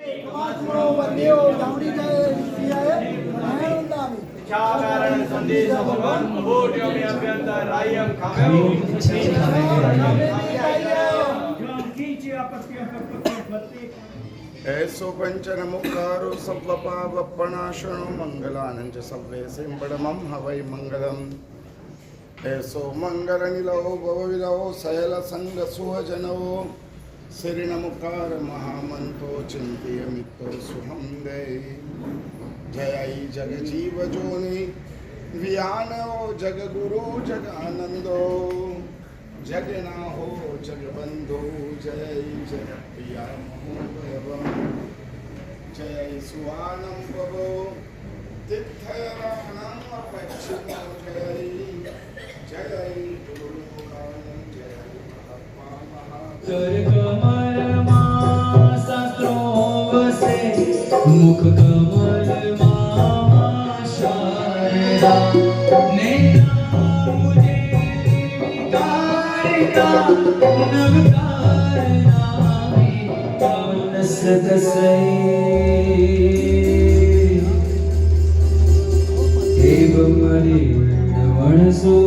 ऐसो पंचन मुखारो सव्वपावपणाशनो मंगलानंच सव्वे सिंबड़मं हवै मंगलम् ऐसो मंगल निलो भवविलो सहल संग सुहजनो श्रीनमुखार महामंतो चिंतिय मित्तो सुहम दे जय जग जीव जोनि वियानो जग गुरु जग आनंदो जगना हो जगबंधु जय जय प्रिया महोदय जय सुवानम प्रभो तीर्थराणम अपेक्षितो जय जय गुरु जय कर कमल शास्त्रों से मुख कमल शारदा नेता मुझे विकारता नवकार नामी कौन सदसे एवं मरे वणसो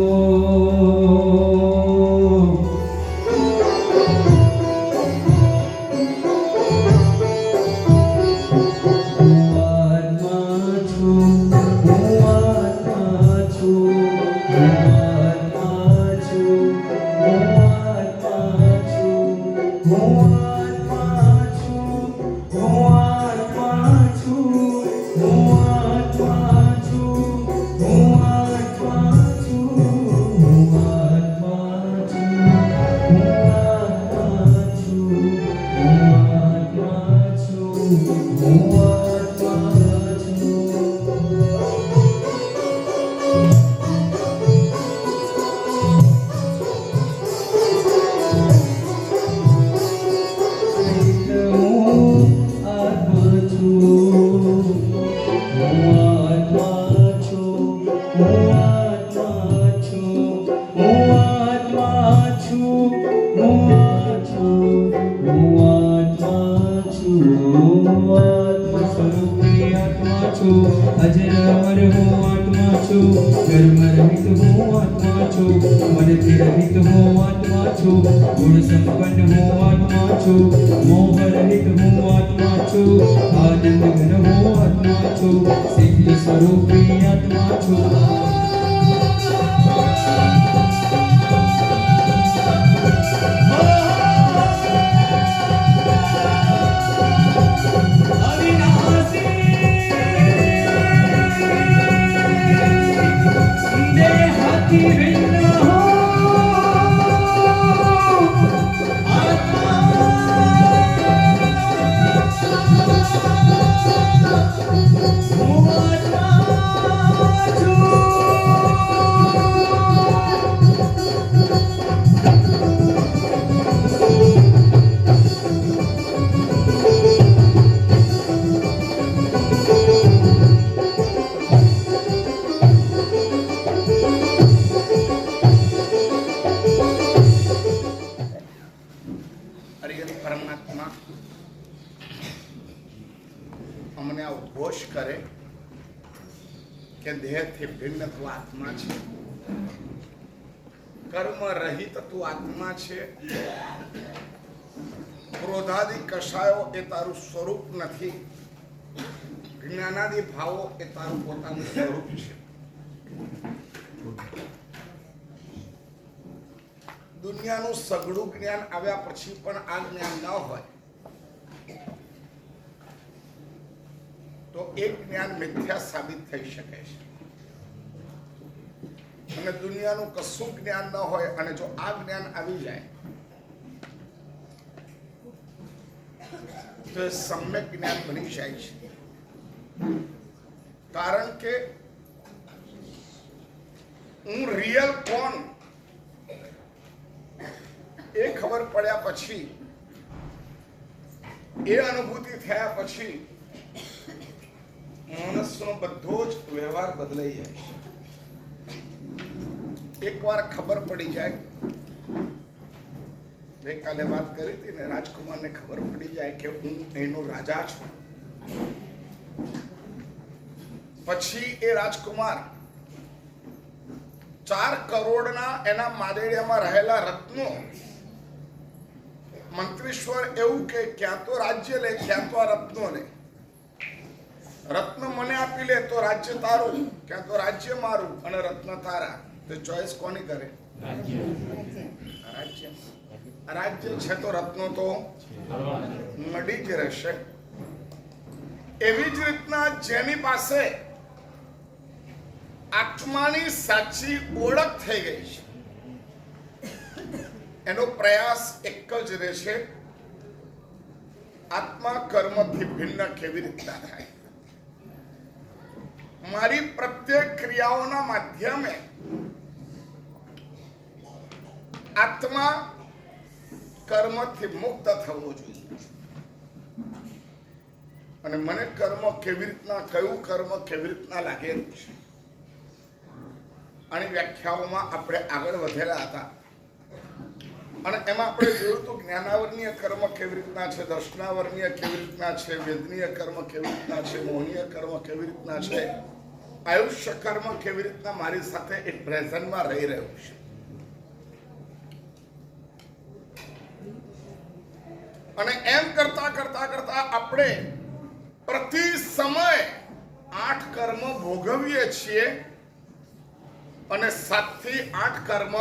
अजर हो आत्मा छो कर्म रहित हो आत्मा छो मन रहित हो आत्मा छो गुण संपन्न हो आत्मा छो मोह रहित हो आत्मा छो आनंद घन हो आत्मा छो सिद्ध स्वरूपी आत्मा छो करे કે દેહથી ભિન્ન તું આત્મા છે, કર્મ રહિત તું આત્મા છે, ક્રોધાદિ કષાયો એ તારું સ્વરૂપ નથી, જ્ઞાનાદિ ભાવો એ તારું પોતાનું સ્વરૂપ છે. દુનિયાનું સઘળું જ્ઞાન આવ્યા પછી પણ આ જ્ઞાન ન હોય તો એક જ્ઞાન મિથ્યા સાબિત થઈ શકે છે. અને દુનિયાનું કશું જ્ઞાન ન હોય અને જો આ જ્ઞાન આવી જાય તો એ સમ્યક જ્ઞાન બની જાય છે. કારણ કે હું રિયલ કોણ એ ખબર પડ્યા પછી, એ અનુભૂતિ થયા પછી માણસનો બધો જ વ્યવહાર બદલાઈ જાય છે. એકવાર ખબર પડી જાય ગઈકાલે વાત કરી હતી ને, રાજકુમારને ખબર પડી જાય કે હું એનો રાજા છું, પછી એ રાજકુમાર 4 કરોડના એના માદેડિયામાં રહેલા રત્નો મંત્રીશ્વર એવું કે ક્યાં તો રાજ્ય લે, ક્યાં તો આ રત્નો લે. રત્ન મને આપી લે તો રાજ્ય તારું, ક્યાં તો રાજ્ય મારું અને રત્ન તારા. તો ચોઈસ કોની કરે? રાજ્ય. રાજ્ય છે તો રત્નો તો મળી જ રહેશે. એવી જ રીતના જેની પાસે આત્માની સાચી ઓળખ થઈ ગઈ છે, એનો પ્રયાસ એક જ રહેશે, આત્મા કર્મથી ભિન્ન કેવી રીતના થાય. મારી પ્રત્યેક ક્રિયાઓના માધ્યમે આત્મા કર્મથી મુક્ત થવો જોઈએ. અને મને કર્મ કેવી રીતના, કયું કર્મ કેવી રીતના લાગેલું છે, આની વ્યાખ્યાઓમાં આપણે આગળ વધેલા હતા. અને એમાં આપણે જોયું હતું જ્ઞાનાવરણીય કર્મ કેવી રીતના છે, દર્શનાવરણીય કેવી રીતના છે, વેદનીય કર્મ કેવી રીતના છે, મોહનીય કર્મ કેવી રીતના છે, આયુષ્ય કર્મ કેવી રીતના મારી સાથે એક પ્રેઝન્ટમાં રહી રહ્યું છે. અને એમ કરતા કરતા કરતા આપણે પ્રતિ સમય 8 કર્મ ભોગવીએ છીએ અને 7 થી 8 કર્મ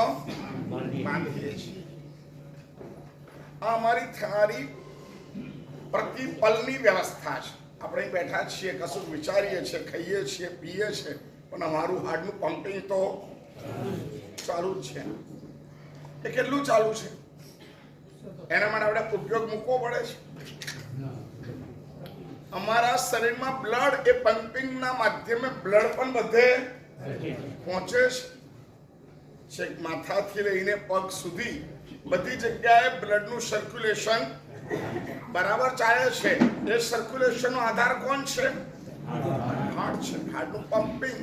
બાંધીએ છીએ. આ અમારી થનારી પ્રતિપલની વ્યવસ્થા છે. આપણે બેઠા છીએ, કશું વિચારીએ છીએ, ખાઈએ છીએ, પીએ છીએ, પણ અમારું હાર્ટનું પમ્પિંગ તો ચાલુ જ છે. એ કેટલું ચાલુ છે એના માટે આપણે ઉપયોગ મૂકવો પડે છે. અમારા શરીરમાં બ્લડ એ પમ્પિંગના માધ્યમે બ્લડ પણ બધે પહોંચે છે. છેક માથાથી લઈને પગ સુધી બધી જગ્યાએ બ્લડનું સર્ક્યુલેશન બરાબર ચાલે છે. એ સર્ક્યુલેશનનો આધાર કોણ છે? હાર્ટ છે, હાર્ટનું પમ્પિંગ.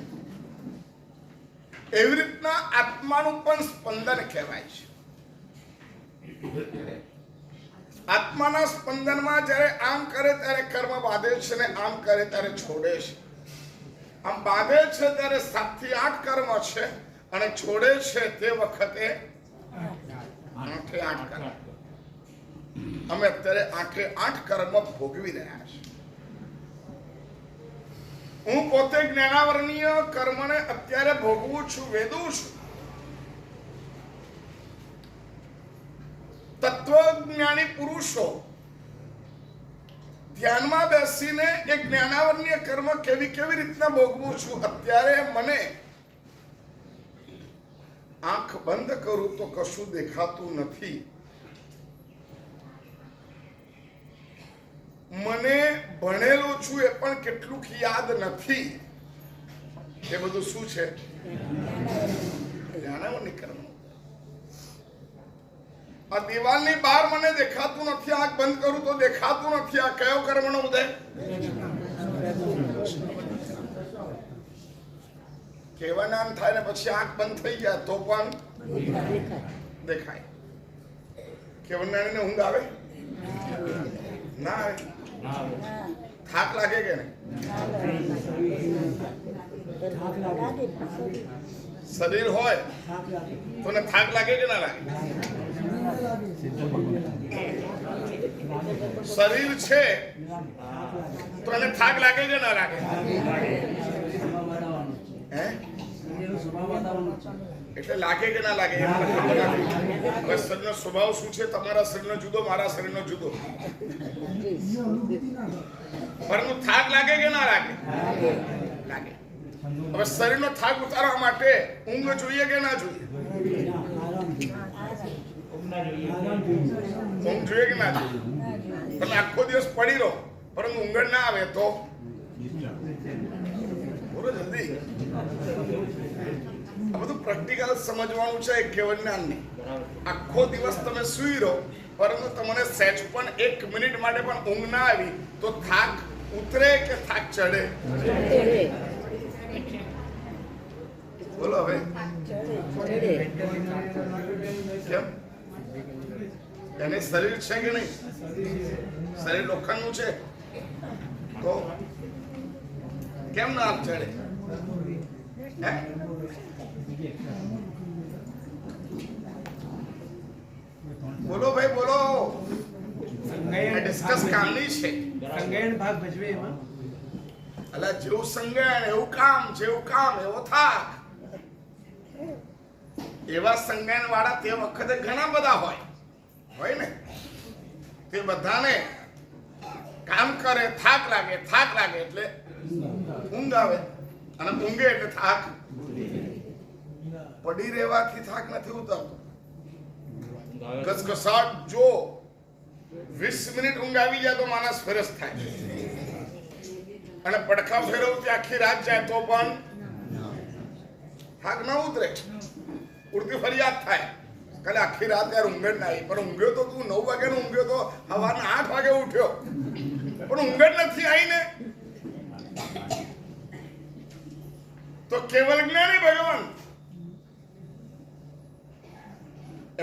એવી રીતના આત્માનું પણ સ્પંદન કહેવાય છે. આત્માના સ્પંદનમાં જ્યારે આમ કરે ત્યારે કર્મ બાંધે છે ને આમ કરે ત્યારે છોડે છે. આમ બાંધે છે ત્યારે 7 થી 8 કર્મ છે અને છોડે છે તે વખતે 8 થી 8 કર્મ. અમે અત્યારે 8 થી 8 કર્મ ભોગવી રહ્યા છીએ. હું પોતે જ્ઞાનાવરણીય કર્મને અત્યારે ભોગવું છું, વેદું છું. તત્વજ્ઞાની પુરુષો ધ્યાનમાં બેસીને એ જ્ઞાનાવરણીય કર્મ કેવી રીતના ભોગવું છું. અત્યારે મને આંખ બંધ કરું તો કશું દેખાતું નથી. મને ભણેલો છું એ પણ કેટલુંક યાદ નથી. એ બધું શું છે? જ્ઞાનાવરણીય કર્મ. આ દિવાલની બહાર મને દેખાતું નથી, આંખ બંધ કરું તો દેખાતું નથી. આ કયો કર્મનો ઉદય? કહેવાના થાય ને પછી આંખ બંધ થઈ ગયા તો પણ દેખાય. કહેવાનાને ઊંઘ આવે? ના આવે. થાક લાગે કે નહીં? શરીર હોય તો ને થાક લાગે કે ના લાગે? શરીર છે તો એને થાક લાગે કે ના લાગે? એટલે લાગે કે ના લાગે એમ ખબર નથી. હવે શરીરનો સ્વભાવ શું છે? તમારા શરીરનો જુદો, મારા શરીરનો જુદો. પરંતુ થાક લાગે કે ના લાગે? લાગે. હવે શરીરનો થાક ઉતારવા માટે ઊંઘ જોઈએ કે ના જોઈએ? ઊંઘ જોઈએ કે ના જોઈએ? તમે આખો દિવસ પડી રહો પરંતુ ઊંઘ ના આવે તો બોલો જલ્દી. આ બધું પ્રેક્ટિકલ સમજવાનું છે. કેવળ જ્ઞાન નહીં. આખો દિવસ તમે સુઈ રહો પરંતુ તમને સહેજ પણ 1 મિનિટ માટે પણ ઊંઘ ના આવી તો થાક ઉતરે કે થાક ચડે? બોલો હવે કેમ? એને શરીર છે કે નહીં? શરીર લોખંડનું છે તો કેમ ના હાથ ચડે? હે? બોલો ભાઈ બોલો. ડિસ્કસ કામની છે. સંજ્ઞાન ભાગ ભજવે એમાં અલા જેવું સંજ્ઞાન એવું કામ, જેવું કામ એવો થાક. એવા સંજ્ઞાન વાળા તે વખતે ઘણા બધા હોય ને. તે બધાને કામ કરે, થાક લાગે એટલે ઊંઘ આવે, અને ઊંઘે એટલે થાક. પડી રહેવાથી થાક નથી ઉતરતો. ઘસઘસાટ જો 20 મિનિટ ઊંઘ આવી જાય તો માણસ ફેરસ થાય, અને પડખા ફેરવતી આખી રાત જાય તો પણ થાક ના ઉતરે. ઉડતી ફરિયાદ થાય કાલે આખી રાત યાર ઊંઘ જ ના આવી. પણ ઊંઘ્યો તો તું 9 વાગ્યાનો ઊંઘ્યો તો સવારના 8 વાગે ઉઠ્યો, પણ ઊંઘ જ નથી આવી ને. તો કેવલ જ્ઞાની ભગવાન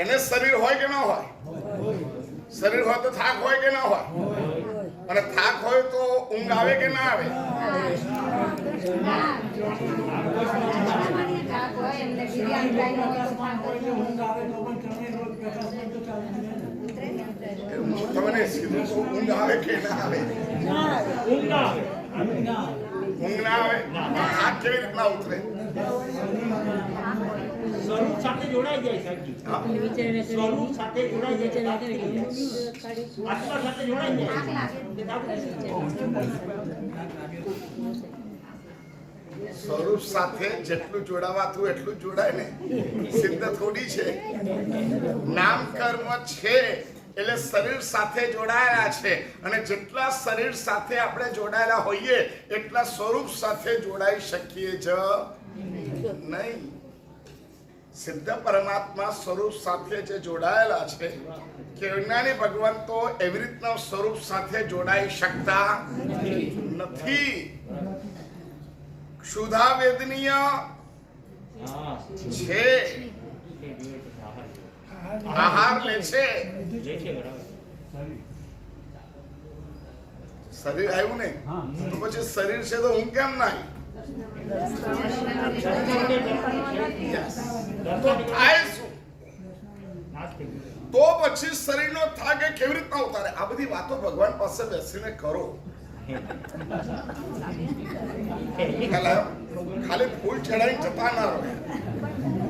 એને શરીર હોય કે ના હોય? શરીર હોય તો થાક હોય કે ના હોય? અને થાક હોય તો ઊંઘ આવે કે ના આવે? તમને સીધું ઊંઘ આવે કે ના આવે? ઊંઘ ના આવે. થાક કેવી રીતના ઉતરે? સ્વરૂપ સાથે જોડાઈ જાય સાહેબ. સ્વરૂપ સાથે જોડાઈ જાય, આત્મા સાથે જોડાઈ જાય. સ્વરૂપ સાથે જેટલું જોડાવાતું એટલું જ જોડાય ને. સિદ્ધ થોડી છે. નામ કર્મ છે એટલે શરીર સાથે જોડાયેલા છે, અને જેટલા શરીર સાથે આપણે જોડાયેલા હોઈએ એટલા સ્વરૂપ સાથે જોડાઈ શકીએ જ નહીં. સિદ્ધ પરમાત્મા સ્વરૂપ સાથે જે જોડાયેલા છે, જ્ઞાની ભગવાન તો એવી રીતના સ્વરૂપ સાથે જોડાઈ શકતા નથી. ક્ષુધા વેદનીય છે, આહાર લે છે. શરીર આવ્યું ને તો પછી શરીર છે તો હું કેમ ના તો પછી શરીરનો થાક એ કેવી રીતના ઉતારે? આ બધી વાતો ભગવાન પાસે બેસીને કરો. ખાલી ફૂલ ચડાવી જતા ના રહો.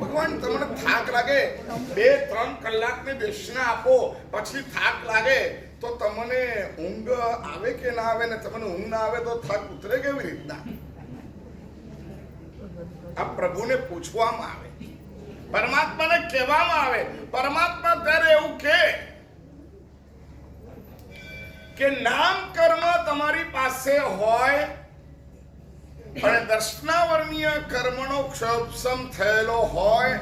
ભગવાન તમને થાક લાગે 2-3 કલાકની દેશના આપો, પછી થાક લાગે તો તમને ઊંઘ આવે કે ના આવે? ને તમને ઊંઘ ના આવે તો થાક ઉતરે કેવી રીતના? આ પ્રભુને પૂછવામાં આવે, પરમાત્માને કહેવામાં આવે. પરમાત્મા ત્યારે એવું કે નામ કર્મ તમારી પાસે હોય અને દર્શનાવર્ણીય કર્મનો ક્ષોભસમ થયેલો હોય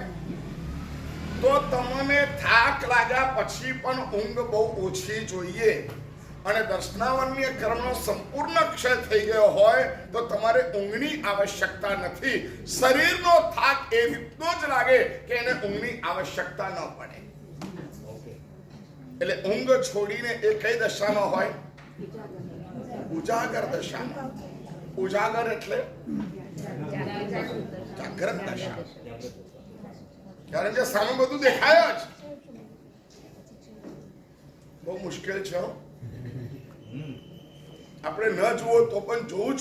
તો તમને થાક લાગ્યા પછી પણ ઊંઘ બહુ ઓછી જોઈએ, અને દર્શનાવર્ણીય કર્મનો સંપૂર્ણ ક્ષય થઈ ગયો હોય તો તમારે ઊંઘની આવશ્યકતા નથી. શરીરનો થાક એ રીતનો જ લાગે કે એને ઊંઘની આવશ્યકતા ન પડે. એટલે ઊંઘ છોડીને એ કઈ દશામાં હોય? ઉજાગર દશામાં. ઉજાગર એટલે જાગ્રત દશા. કારણ કે સામે બધું દેખાય જ. બહુ મુશ્કેલ છે. આપણે ન જુઓ તો પણ જોવું જ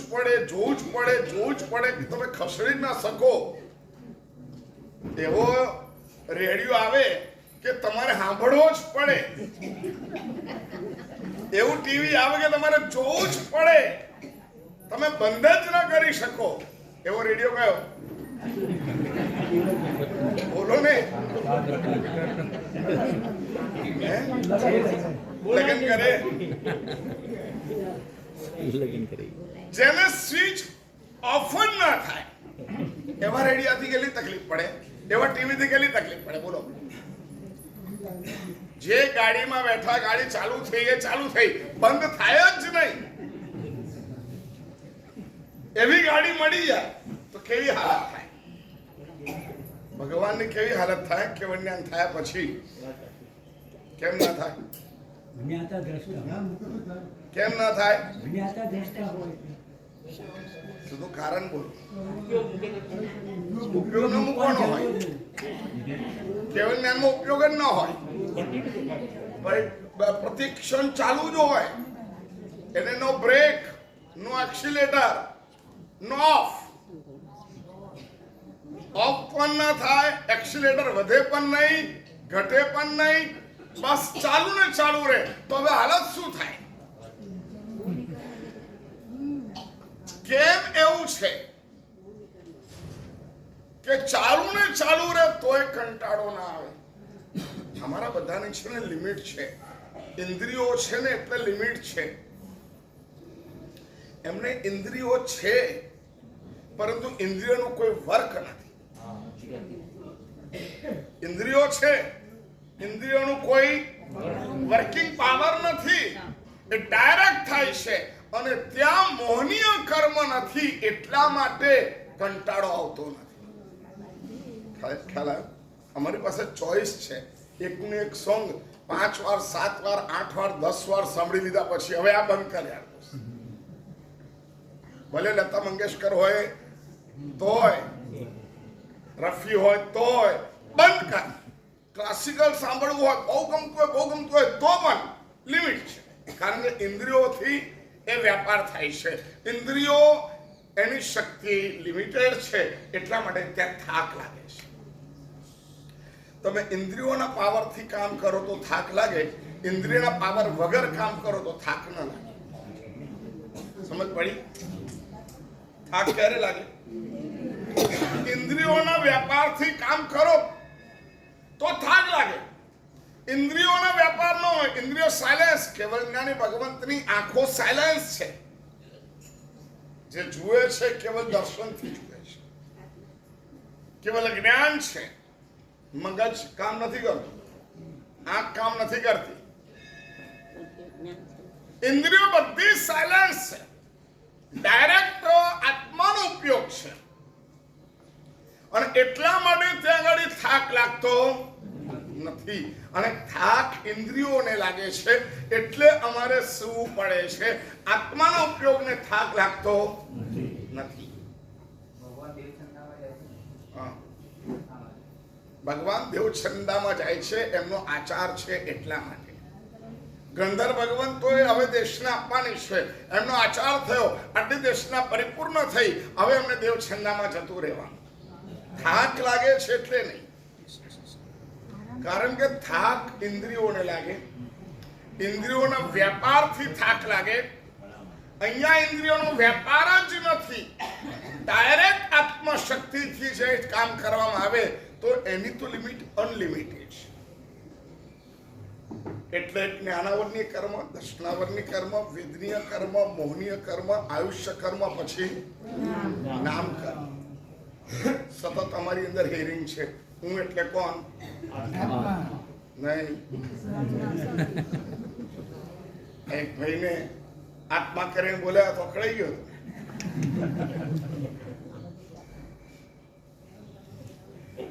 પડે કે તમે ખસેડી ના શકો. એવો રેડિયો આવે કે તમારે સાંભળવો જ પડે, એવું ટીવી આવે કે તમારે જોવું જ પડે, તમે બંધ જ ના કરી શકો. એવો રેડિયો કયો? બોલો ને. લગન કરે જેને સ્વિચ ઓફ જ ના થાય એવા રેડિયાથી કેટલી તકલીફ પડે, એવા ટીવીથી કેટલી તકલીફ પડે? બોલો. જે ગાડીમાં બેઠા ગાડી ચાલુ થઈ બંધ થાય જ નહીં, એવી ગાડી મળી જાય તો કેવી હાલત થાય? ભગવાનની કેવી હાલત થાય? કેવળ જ્ઞાન થયા પછી કેમ ના થાય? જ્ઞાતા દ્રષ્ટા કેમ ના થાય? જ્ઞાતા દ્રષ્ટા હોય તું કારણ બોલ. ઉપયોગ ન મૂકવાનો હોય, કેવળ જ્ઞાનમાં ઉપયોગ જ ન હોય, પ્રતિક્ષણ ચાલુ જ હોય. એને no brake, no accelerator, no off. Off પણ ના થાય, એક્સિલેટર વધે પણ નહીં, ઘટે પણ નહીં, બસ ચાલુ ને ચાલુ રહે. તો હવે હાલત શું થાય? કેમ એવું છે કે ચાલુ ને ચાલુ રહે તોય કંટાળો ના આવે? અમારા બધાની છે ને લિમિટ છે. ઇન્દ્રિયો છે ને એટલે લિમિટ છે. એમને ઇન્દ્રિયો છે પરંતુ ઇન્દ્રિયોનો કોઈ વર્ક નથી. ઇન્દ્રિયો છે, ઇન્દ્રિયોનું કોઈ વર્કિંગ પાવર નથી. એ ડાયરેક્ટ થાય છે અને ત્યાં મોહનીય કર્મ નથી, એટલા માટે કંટાળો આવતો નથી. ખ્યાલ આવ્યો? અમારી પાસે ચોઈસ છે. એકનું એક સોંગ 5 વાર 7 વાર 8 વાર 10 વાર સાંભળી લીધા પછી હવે આ બંધ કર્યા. ભલે લતા મંગેશકર હોય તોય, રફી હોય તોય બંધ કર. ક્લાસિકલ સાંભળવું હોય, બહુ ગમતું હોય તો પણ લિમિટ છે. કારણ કે ઇન્દ્રિયોથી એ વ્યાપાર થાય છે. ઇન્દ્રિયો એની શક્તિ લિમિટેડ છે, એટલા માટે ત્યાં થાક લાગે છે. તમે ઇન્દ્રિયોના પાવરથી કામ કરો તો થાક લાગે, ઇન્દ્રિયના પાવર વગર કામ કરો તો થાક ન લાગે. સમજ પડી? થાક ક્યારે લાગે? ઇન્દ્રિયોના વ્યાપારથી કામ કરો તો થાક લાગે. ઇન્દ્રિયોના વ્યાપાર નો હોય, ઇન્દ્રિયો સાયલેન્સ. કેવળ જ્ઞાની ભગવંતની આંખો સાયલેન્સ છે. જે જુએ છે કેવળ દર્શનથી જુએ છે, કેવળ જ્ઞાન છે. મગજ કામ નથી કરતું, આંખ કામ નથી કરતી. ઇન્દ્રિયો બધી સાયલેન્સ છે. ડાયરેક્ટ આત્માનો ઉપયોગ છે અને એટલા માટે ત્યાં આગળ થાક લાગતો નથી. અને થાક ઇન્દ્રિયોને લાગે છે એટલે અમારે સૂવું પડે છે. આત્માના ઉપયોગને થાક લાગતો નથી. ભગવાન દેવછંદામાં જાય છે, એમનો આચાર છે એટલા માટે. ગંધર્વ ભગવંતોએ હવે દેશને આપવાની છે, એમનો આચાર થયો, આટલી દેશના પરિપૂર્ણ થઈ, હવે એમને દેવછંદામાં જતું રહેવાનું. થાક લાગે છે એટલે નહીં, કારણ કે થાક ઇન્દ્રિયોને લાગે, ઇન્દ્રિયોના વ્યાપારથી થાક લાગે. અહીંયા ઇન્દ્રિયોનો વ્યાપાર જ નથી, ડાયરેક્ટ આત્મશક્તિથી જે કામ કરવામાં આવે તો એની તો લિમિટ અનલિમિટેડ છે. એટલે જ્ઞાનાવરની કર્મ, દર્શનાવરની કર્મ, વેદનીય કર્મ, મોહનીય કર્મ, આયુષ્ય કર્મ, પછી નામ કર્મ. સતત અમારી અંદર હેરિંગ છે. હું એટલે કોણ? નહીં. એક ભાઈને આત્મા કરીને બોલ્યા તો અકળાઈ ગયો.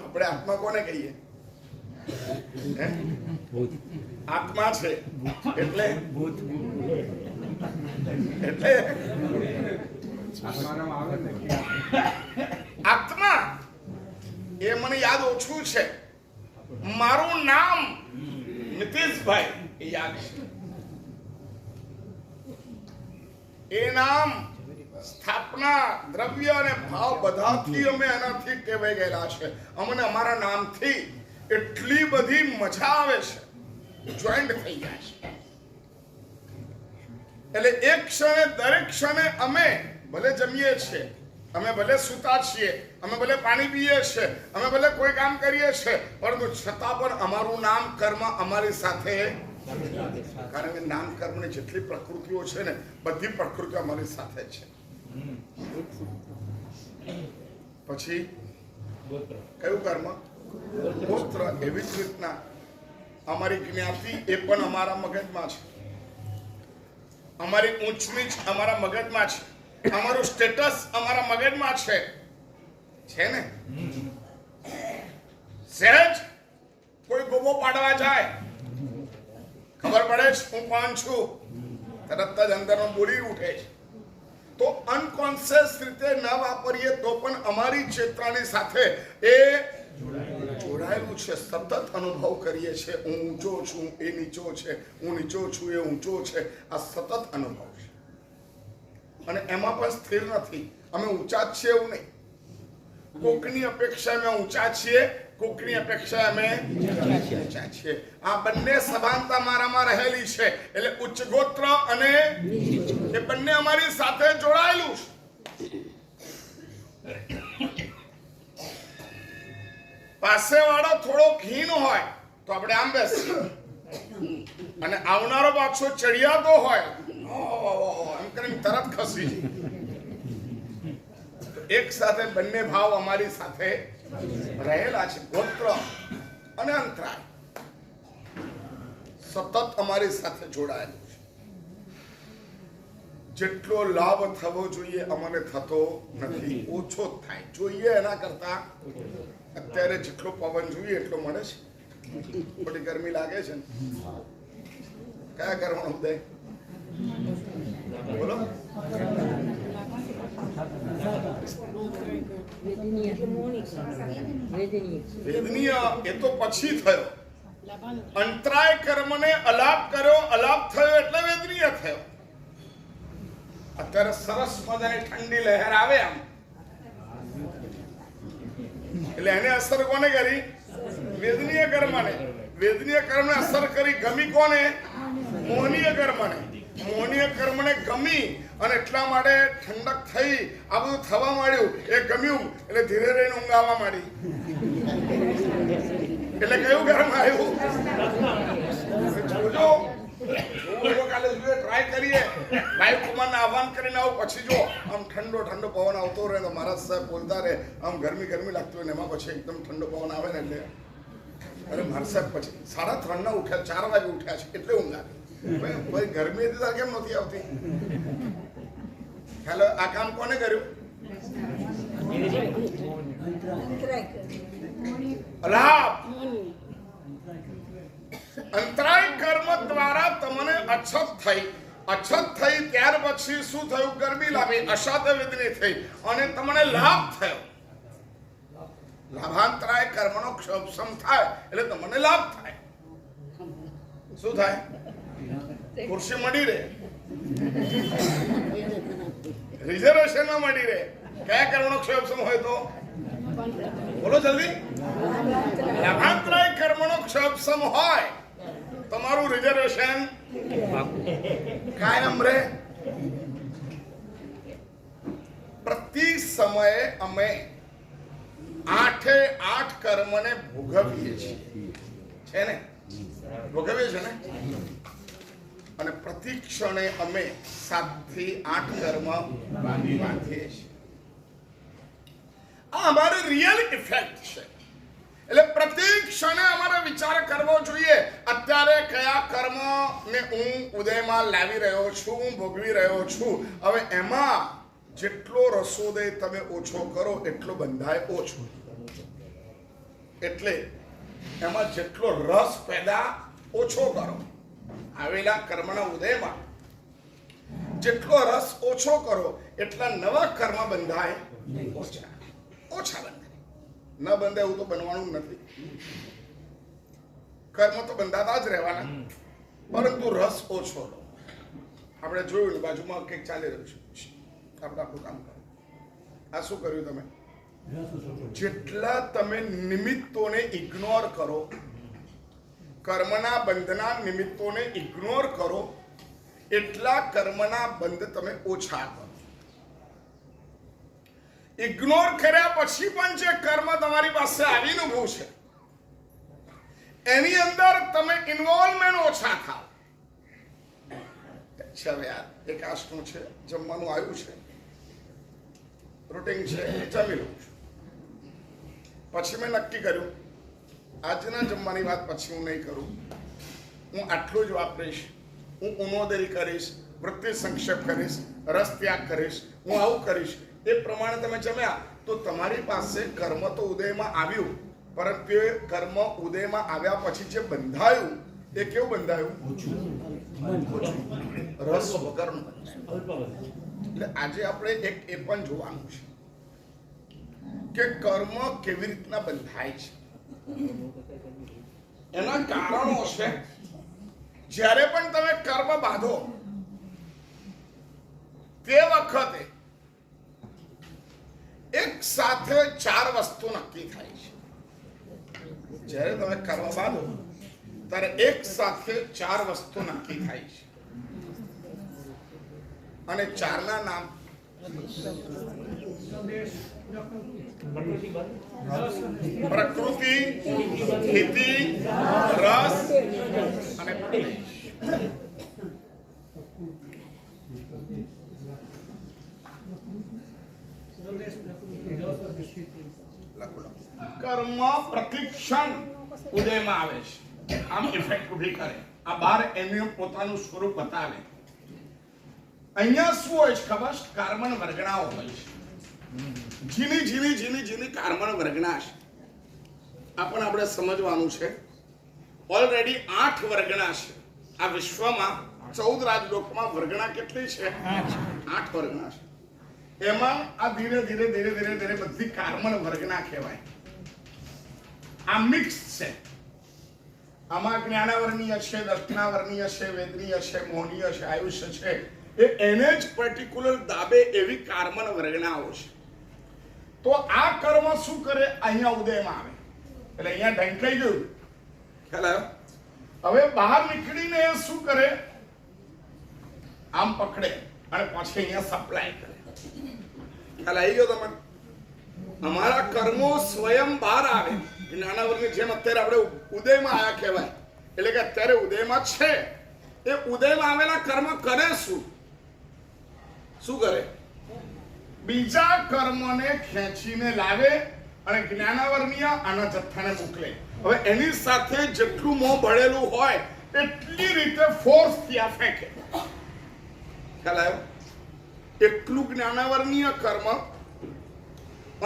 આપણે આત્મા કોને કહીએ? આત્મા છે એટલે આત્મા એ મને યાદ ઓછું છે. મારું નામ નીતિશભાઈ એ યાદ છે. એ નામ, સ્થાપના, દ્રવ્ય અને ભાવ બધાથી અમે એનાથી ટેવાઈ ગયેલા છે. અમને અમારા નામથી એટલી બધી મજા આવે છે, જોઈન્ટ થઈ જાય છે. એટલે એક ક્ષણે, દરેક ક્ષણે અમે ભલે જમીએ છીએ, અમે ભલે સૂતા છીએ, અમે ભલે પાણી પીએ છીએ, અમે ભલે કોઈ કામ કરીએ છીએ, પરંતુ છતાં પણ અમારું નામ કર્મ અમારી સાથે. કારણ કે નામ કર્મની જેટલી પ્રકૃતિઓ છે ને, બધી પ્રકૃતિઓ અમારી સાથે છે. પછી કયું કર્મ? ગોત્ર. એવી જ રીતના અમારી જ્ઞાતિ એ પણ અમારા મગજમાં છે, અમારી ઊંચ નીચ અમારા મગજમાં છે, અમારું સ્ટેટસ અમારા મગજમાં છે ને. સહેજ કોઈ ગોબો પાડવા જાય ખબર પડે છે હું કોણ છું, તરત જ અંદરનો બોલી ઉઠે છે. તો અનકોન્શિયસ રીતે ન વાપરીએ તો પણ અમારી ચેતનાની સાથે એ જોડાયેલું છે. સતત અનુભવ કરીએ છીએ હું ઊંચો છું એ નીચો છે, હું નીચો છું એ ઊંચો છે. આ સતત અનુભવ છે અને એમાં પણ સ્થિર નથી. અમે ઊંચા જ છીએ એવું નહીં. કોકની અપેક્ષા અમે ઊંચા છીએ, કોકની અપેક્ષા અમે નીચા છીએ. આ બંને સભાનતા મારામાં રહેલી છે. એટલે ઉચ્ચ ગોત્ર અને એ બંને અમારી સાથે જોડાયેલું છે. પાસે વાળો થોડો હીન હોય તો આપણે આમ બેસીએ અને આવનારો પાછો ચડિયાતો હોય એમ કરીને તરત ખસી જાય. એક સાથે બંને ભાવ અમારી સાથે રહેલા છે. ગોત્ર અને અંતરાય સતત અમારી સાથે જોડાયેલું છે. જેટલો લાભ થવો જોઈએ અમને થતો નથી, ઓછો થાય. જોઈએ એના કરતા અત્યારે જેટલો પવન જોઈએ એટલો મળે છે. થોડી ગરમી લાગે છે ને? કયા કરવાનો ઉદય બોલો? વેદનીય એ તો પછી થયો. અંતરાય કર્મને અલાપ કર્યો, અલાપ થયો એટલે વેદનીય થયો. અત્યારે સરસ મજાની ઠંડી લહેર આવે આમ એટલે એને અસર કોને કરી? વેદનીય કર્મને. વેદનીય કર્મને અસર કરી. ગમી કોને? મોહનીય કર્મને. મોહનીય કર્મને ગમી અને એટલા માટે ઠંડક થઈ. આ બધું થવા માંડ્યું, એ ગમ્યું એટલે ધીરે રહીને ઊંઘ આવવા માંડી. એટલે કયું કર્મ આવ્યું? જોજો કાલે ટ્રાય કરીએ. લાઈવ કુમારને આહવાન કરીને આવું પછી જો આમ ઠંડો ઠંડો પવન આવતો રહે તો મહારાજ સાહેબ બોલતા રહે. આમ ગરમી ગરમી લાગતું હોય ને એમાં પછી એકદમ ઠંડો પવન આવે ને એટલે અરે મહારાજ સાહેબ પછી 3:30 ઉઠ્યા, 4 વાગે ઉઠ્યા છે એટલે ઊંઘ આવી. ભાઈ ગરમી હતી કેમ નથી આવતી? હેલો, આ કામ કોને કર્યું? અલાપ અંતરાય કર્મ દ્વારા તમને અછત થઈ. અછત થઈ ત્યાર પછી શું થયું? ગરમી લાવી, અશાત વેદની થઈ અને તમને લાભ થયો. લાભાંતરાય કર્મનો ક્ષોભસમ થાય એટલે તમને લાભ થાય. શું થાય? ખુરશી મળી રહે, રિઝર્વેશનમાં મળી રહે. કયા કર્મનો ક્ષોભસમ હોય તો બોલો જલ્દી? લાભાંતરાય કર્મનો ક્ષોભસમ હોય તમારું રિઝર્વેશન કાયમ રહે. પ્રતિ સમયે અમે 8 કર્મને ભોગવીએ છીએ. છે ને? ભોગવીએ છે ને? અને પ્રતિ ક્ષણે અમે 7 થી 8 કર્મ બાંધીએ છીએ. આ અમારી રિયલ ઇફેક્ટ છે. એટલે પ્રતિ ક્ષણે અમારે વિચાર કરવો જોઈએ અત્યારે કયા કર્મ ને હું ઉદયમાં લાવી રહ્યો છું, હું ભોગવી રહ્યો છું. હવે એમાં જેટલો રસોદય તમે ઓછો કરો એટલો બંધાય ઓછો. એટલે એમાં જેટલો રસ પેદા ઓછો કરો. આવેલા કર્મના ઉદયમાં જેટલો રસ ઓછો કરો એટલા નવા કર્મ બંધાય ઓછા. ઓછા બંધાય. ન બંધાય એવું તો બનવાનું નથી. કર્મ તો બંધાતા જ રહેવાના, પરંતુ રસ ઓછો. આપણે જોયું બાજુમાં કંઈક ચાલી રહ્યું છે, આપણે આપણું કામ કરો. આ શું કર્યું તમે? જેટલા તમે નિમિત્તોને ઇગ્નોર કરો, કર્મના બંધના નિમિત્તોને ઇગ્નોર કરો એટલા કર્મના બંધ તમે ઓછા કરો. ઇગ્નોર કર્યા પછી પણ જે કર્મ તમારી પાસે આવીને ઊભું છે એની અંદર તમે ઇન્વોલ્વમેન્ટ ઓછા થાવ. હવે યાર એક આસનું છે, જમવાનું આવ્યું છે, રૂટિન છે, જમી લઉં છું. પછી મેં નક્કી કર્યું આજના જમવાની વાત પછી હું નહીં કરું. હું આટલું જ વાપરીશ, હું ઉનોદરી કરીશ, વૃત્તિ સંક્ષેપ કરીશ, રસ ત્યાગ કરીશ, હું આવું કરીશ. એ પ્રમાણે તમે જમ્યા તો તમારી પાસે કર્મ તો ઉદયમાં આવ્યું, પરંતુ એ કર્મ ઉદયમાં આવ્યા પછી જે બંધાયું એ કેવું બંધાયું? રસ વગરનું બંધાયું. એટલે આજે આપણે એક એ પણ જોવાનું છે કે કર્મ કેવી રીતના બંધાય છે. એના કારણો છે. જ્યારે પણ તમે કર્મ બાંધો તે વખતે એક સાથે 4 વસ્તુ નક્કી થાય છે. જ્યારે તમે કર્મ બાંધો ત્યારે એક સાથે 4 વસ્તુ નક્કી થાય છે અને 4 ના નામ પ્રકૃતિ, સ્થિતિ, રસ અને પ્રદેશ. કર્મ પ્રતિક્ષણ ઉદયમાં આવે છે. આમ ઇફેક્ટ ઉભી કરે. આ 12 એનું પોતાનું સ્વરૂપ બતાવે. અહીંયા શું હોય છે ખબર છે? કાર્બન વર્ગણાઓ હોય છે. ઝીણી કાર્બન વર્ગણા છે. આ પણ આપણે સમજવાનું છે. ઓલરેડી 8 વર્ગણા છે. આ વિશ્વમાં 14 રાજલોકમાં વર્ગણા કેટલી છે? 8 વર્ગણા છે. એમાં આ ધીરે ધીરે બધી કાર્બન વર્ગના કહેવાય. આ મિક્સ છે. આમાં જ્ઞાનાવર્ણીય છે, દર્શનાવર્ણીય છે, વેદનીય છે, મોહનીય છે, આયુષ્ય છે. એને જ પર્ટિક્યુલર દાબે એવી કાર્બન વર્ગનાઓ છે. તો આ કર્મ શું કરે? અહીંયા ઉદયમાં આવે એટલે અહીંયા ઢંકાઈ ગયું. ખ્યાલ આવ્યો? હવે બહાર નીકળીને શું કરે? આમ પકડે અને પછી અહીંયા સપ્લાય કરે. ખ્યાલ આવી ગયો તમને? અમારા કર્મો સ્વયં બહાર આવે. જ્ઞાનાવરની જેમ અત્યારે આપણે ઉદયમાં આયા કહેવાય. એટલે કે અત્યારે ઉદયમાં છે. એ ઉદયમાં આવેલા કર્મ કરે શું કરે? બીજા કર્મને ખેંચીને લાવે અને જ્ઞાનાવર્ણીય આના જથ્થાને મોકલે. હવે એની સાથે જેટલું મોં ભળેલું હોય એટલી રીતે ફોર્સ થી આ ફેંકે. ખ્યાલ આવ્યો? એટલું જ્ઞાનાવર્ણીય કર્મ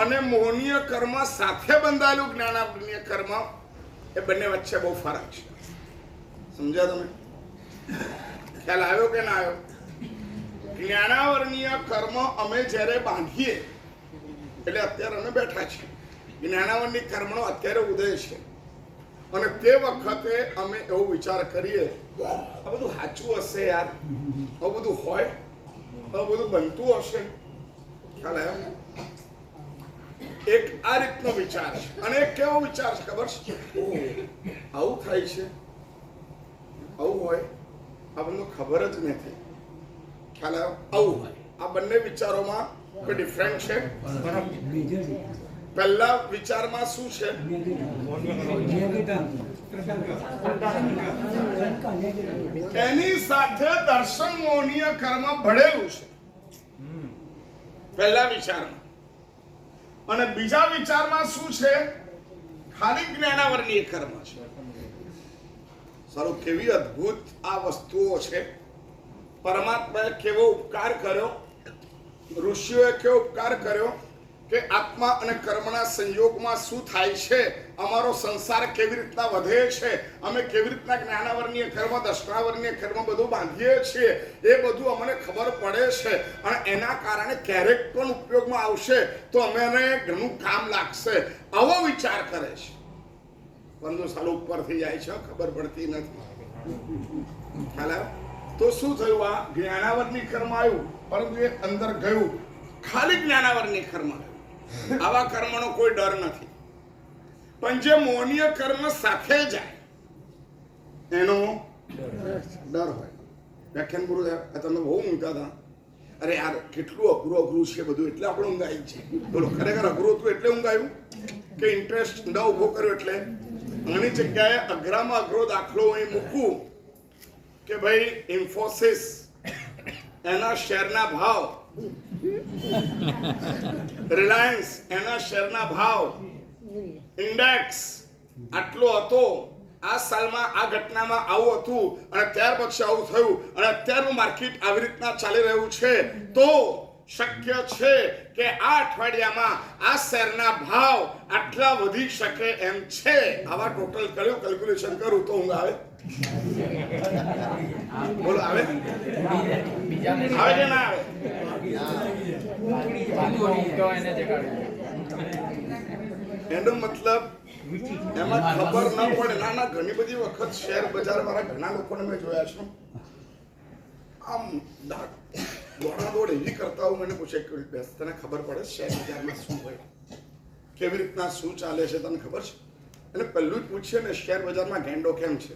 અને મોહનીય કર્મ સાથે બંધાયેલું જ્ઞાનાવર્ણીય કર્મ, એ બંને વચ્ચે બહુ ફરક છે. સમજ્યા તમે? ખ્યાલ આવ્યો કે ના આવ્યો? જ્ઞાનાવર્ણીય કર્મ અમે જ્યારે બાંધીએ એટલે અત્યારે અમે બેઠા છીએ. જ્ઞાનાવર્ણીય કર્મનો અત્યારે ઉદય છે અને તે વખતે અમે એવો વિચાર કરીએ આ બધું સાચું હશે યાર, આવું બધું હોય, આવું બધું બનતું હશે. ખ્યાલ આવ્યો? એક આ રીતનો વિચાર છે. અને એક કેવો વિચાર છે ખબર છે? આવું થાય છે, આવું હોય, આ બધું ખબર જ નથી. ખ્યાલ આવ્યો? આવું હોય. આ બંને વિચારોમાં કોઈ ડિફરન્ટ છે? પહેલા વિચારમાં શું છે? એની સાથે દર્શન મોહનીય કર્મ ભળેલું છે પહેલા વિચારમાં. અને બીજા વિચારમાં શું છે? ખાલી જ્ઞાનાવર્ણીય કર્મ છે. સારું, કેવી અદ્ભુત આ વસ્તુઓ છે. પરમાત્માએ કેવો ઉપકાર કર્યો, ઋષિઓએ કેવો ઉપકાર કર્યો કે આત્મા અને કર્મના સંયોગમાં શું થાય છે, અમારો સંસાર કેવી રીતના વધે છે, અમે કેવી રીતના જ્ઞાનાવર્ણીય કર્મ, દર્શનાવર્ણીય કર્મ બધું બાંધીએ છીએ, એ બધું અમને ખબર પડે છે. અને એના કારણે ક્યારેક પણ ઉપયોગમાં આવશે તો અમને ઘણું કામ લાગશે. આવો વિચાર કરે છે. 15 સાલ ઉપર થઈ જાય છે, ખબર પડતી નથી. ખ્યાલ આવ્યો? તો શું થયું? આ જ્ઞાનાવર્ણીય કર્મ આવ્યું પરંતુ એ અંદર ગયું, ખાલી જ્ઞાનાવર્ણીય કર્મ આવ્યું. આવા કર્મનો કોઈ ડર નથી. પણ જે મોહનીય કર્મ સાથે જાય એનો ડર હોય. વ્યાખ્યાન પૂરું થયા. તમે બહુ ઊંઘતા હતા. અરે યાર કેટલું અઘરું છે બધું, એટલે આપણે ઊંઘાઈ છે. બોલો, ખરેખર અઘરું હતું એટલે ઊંઘાયું કે ઇન્ટરેસ્ટ ન ઉભો કર્યો એટલે? આની જગ્યાએ અઘરામાં અઘરો દાખલો અહીં મૂકું કે ભાઈ ઇન્ફોસિસ, એના શેરના ભાવ, રિલાયન્સ, એના શેરના ભાવ, ઇન્ડેક્સ આટલો હતો. આ સાલમાં આ ઘટનામાં આવું હતું અને ત્યાર પછી આવું થયું અને અત્યારનું માર્કેટ આવી રીતના ચાલી રહ્યું છે. તો શક્ય છે કે આ અઠવાડિયામાં આ શેરના ભાવ આટલા વધી શકે એમ છે. આવા ટોટલ કર્યું, કેલ્ક્યુલેશન કરું તો ઊંઘ આવે. બોલો આવે આવે કે ના આવે? એનો મતલબ એમાં ખબર ન પડે. ના ઘણી બધી વખત શેર બજાર વાળા ઘણા લોકોને મેં જોયા છે, આમ દોડાદોડ એવી કરતા હું મને પૂછે કે બેસ તને ખબર પડે શેર બજારમાં શું હોય, કેવી રીતના શું ચાલે છે, તને ખબર છે? અને પહેલું જ પૂછીએ ને શેર બજારમાં ગેંડો કેમ છે?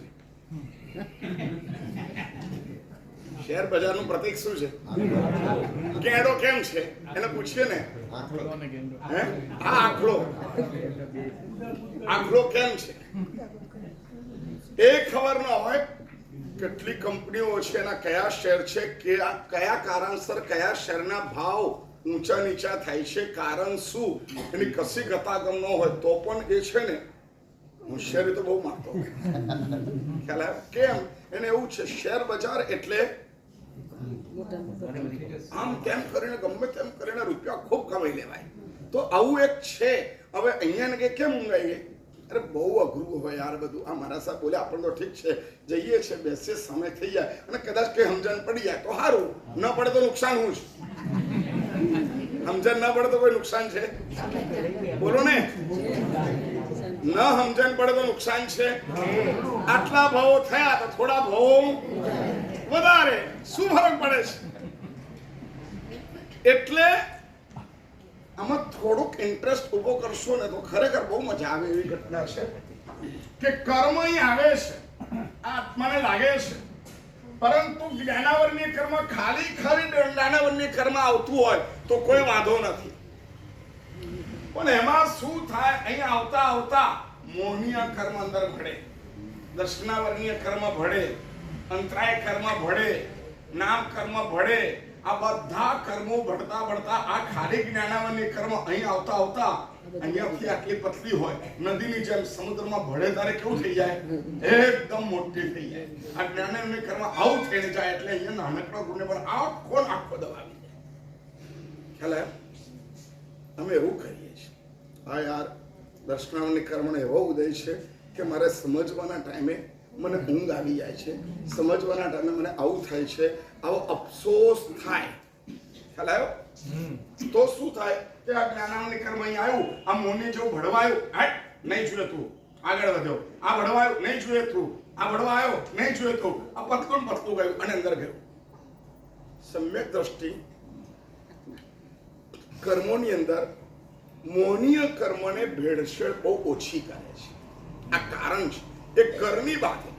શેર બજારનું પ્રતીક શું છે? ગેંડો કેમ છે એને પૂછીએ ને. હે આ આખલો કેમ છે એ ખબર ન હોય. કેટલી કંપનીઓ છે, એના કયા શેર છે, કે કયા કારણસર કયા શેરના ભાવ ઊંચા નીચા થાય છે, કારણ શું, એની કશી ગતાગમ ન હોય તો પણ એ છે ને હોશિયારી તો બહુ મારતો ખ્યાલ આવે કેમ? એને એવું છે શેર બજાર એટલે આમ તેમ કરીને ગમે તેમ કરીને રૂપિયા ખૂબ કમાઈ લેવાય. તો આવું એક છે. હવે અહીંયા ને કેમ ઊંઘાઈ ગઈ? અરે બહુ અઘરું હોય યાર બધું. આ મારા સાહેબ બોલે આપણે તો ઠીક છે, જઈએ છે, બેસીએ, સમય થઈ જાય અને કદાચ કઈ સમજણ પડી જાય તો સારું, ન પડે તો નુકસાન હું જ. સમજણ ન પડે તો કોઈ નુકસાન છે? બોલો ને. ન સમજણ પડે તો નુકસાન છે. આટલા ભાવો થયા તો થોડા ભાવો વધારે, શું ફરક પડે છે? એટલે આમાં થોડુંક ઇન્ટરેસ્ટ ઉભો કરશો ને તો ખરેખર બહુ મજા આવે એવી ઘટના છે કે કર્મ અહીં આવે છે, આ આત્માને લાગે છે, પરંતુ જ્ઞાનાવરણીય કર્મ ખાલી જ્ઞાનાવરણીય કર્મ આવતું હોય તો કોઈ વાંધો નથી. પણ એમાં શું થાય? અહીં આવતા આવતા મોહનીય કર્મ અંદર ભળે, દર્શનાવરણીય કર્મ ભળે, અંતરાય કર્મ ભળે, નામ કર્મ ભળે. આ બધા કર્મો ભળતા ભળતા આ ખાલી જ્ઞાનાવરણીય કર્મ અહીં આવતા આવતા અહીંયાથી આટલી પતલી હોય નદીની જેમ સમુદ્રમાં ભળે ત્યારે કેવું થઈ જાય? એકદમ મોટી થઈ જાય. આ જ્ઞાનાવરણીય કર્મ આવું થઈને જાય એટલે અહીંયા નાનકડા ગુને પણ આખો દબાવી જાય. ખ્યાલ આવે? અમે એવું કરીએ છીએ. હા યાર, દર્શનાવરણીય કર્મનો એવો ઉદય છે કે મારે સમજવાના ટાઈમે મને ઊંઘ આવી જાય છે, સમજવાના ટાઈમે મને આવું થાય છે, આવો અફસોસ થાય. ખ્યાલ આવ્યો? તો શું થાય કે આ જ્ઞાનાવરણીય કર્મ અહીં આવ્યું, આ મોની જેવું ભળવાયું, હાટ નહીં જોઈએ તું, આગળ વધ્યો, આ ભળવાયું નહીં જોઈએ તું, આ ભળવાયો નહીં જોઈએ તું, આ પતલું ગયું અને અંદર ગયું. સમ્યક દ્રષ્ટિ કર્મોની અંદર મોહનીય કર્મને ભેળસેળ બહુ ઓછી કરે છે. આ કારણ છે. એ ઘરની બાતે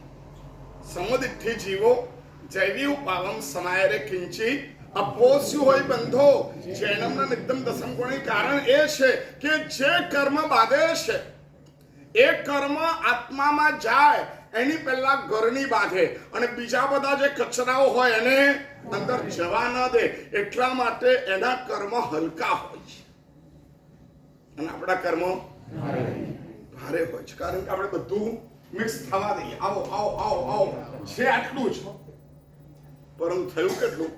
સમદિઠ્ઠી જીવો જૈવી પાવમ સમાયરે કિંચી અપોસ્યુ હોય બંધો જૈનમના નિત્યમ દસમ ગુણી. કારણ એ છે કે જે કર્મ બાંધે છે એ કર્મ આત્મામાં જાય એની પહેલા ઘરની બાંધે અને બીજા બધા જે કચરાઓ હોય એને અંદર જવા ન દે. એટલા માટે એના કર્મ હલકા હોય છે અને આપણા કર્મો ભારે હોય છે. કારણ કે આપણે બધું મિક્સ થવા દઈએ. આવો આવો આવો આવો છે આટલું જ, પરંતુ થયું કેટલું?